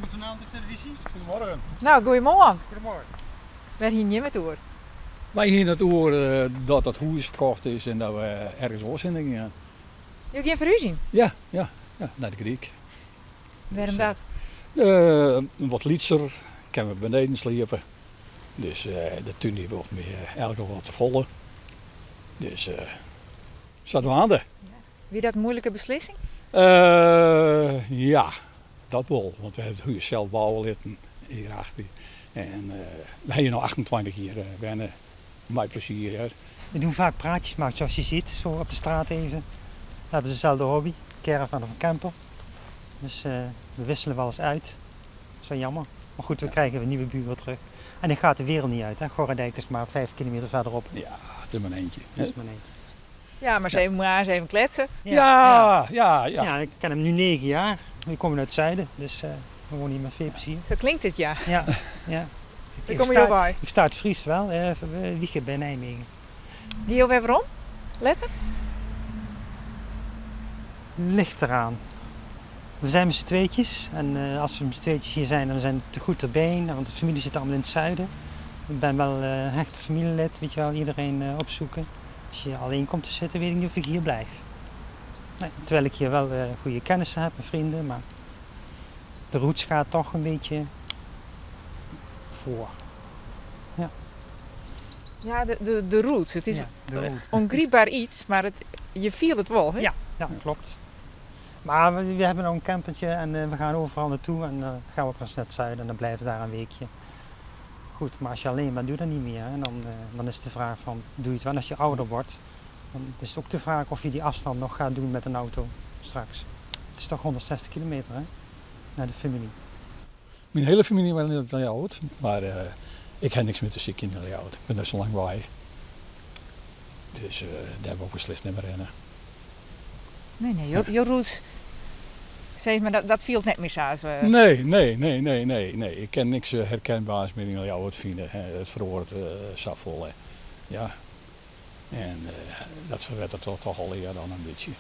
we vanavond op televisie? Goedemorgen. Nou, goedemorgen. Goedemorgen. Waar hier niet met door? Wij gingen het horen dat het huis verkocht is en dat we ergens anders in gingen. Je geen verhuizing? Ja, naar de Griek. Waarom Dus, dat? Wat lietser, kunnen we beneden sliepen. Dus de tuin die wordt meer elke wat te volle. Dus zaten we aan de. Wie dat een moeilijke beslissing? Ja, dat wel. Want we hebben het huis zelf bouwen laten hier achter. En we hebben nog 28 jaar wennen. Mijn plezier. Hè. We doen vaak praatjes maken zoals je ziet, zo op de straat even. We hebben dezelfde hobby, caravan of een camper. Dus we wisselen wel eens uit. Dat is wel jammer. Maar goed, we krijgen weer nieuwe buren terug. En die gaat de wereld niet uit. Hè. Gorredijk is maar 5 kilometer verderop. Ja, het is maar eentje. Dat is maar eentje. Ja, maar ze moet eens even kletsen. Ja. Ja, ik ken hem nu 9 jaar. We komen uit het zuiden, dus we wonen hier met veel plezier. Zo klinkt het, ja. Ja. Daar kom je op bij. Ik versta het Fries wel, Wiegen bij Nijmegen. Hier weer waarom? Letter? Ligt eraan. We zijn met z'n tweetjes en als we met z'n tweetjes hier zijn, dan zijn we te goed erbij, want de familie zit allemaal in het zuiden. Ik ben wel een hechte familielid, weet je wel, iedereen opzoeken. Als je alleen komt te zitten, weet ik niet of ik hier blijf. Nee, terwijl ik hier wel goede kennissen heb en vrienden, maar de roots gaat toch een beetje voor. Ja, de roots. Het is Ja, de route. ongrijpbaar iets, maar je viel het wel, hè? Ja, klopt. Maar we hebben nog een campertje en we gaan overal naartoe en dan gaan we ook naar het zuiden en dan blijven we daar een weekje. Goed, maar als je alleen bent, doe dat niet meer. En dan is de vraag van, doe je het wel als je ouder wordt? Dan is het ook de vraag of je die afstand nog gaat doen met een auto straks. Het is toch 160 kilometer, hè? Naar de familie. Mijn hele familie was niet heel oud, maar ik heb niks met de zieke kinderen heel oud. Ik ben er zo lang bij. Dus daar hebben we ook beslist niet meer rennen. Nee, je roots. Zeg maar, dat viel net meer zo. Nee. Ik ken niks herkenbaars meer in heel oud vinden. Het verhoort safvol. Ja. En dat verwettert toch al eer dan een beetje.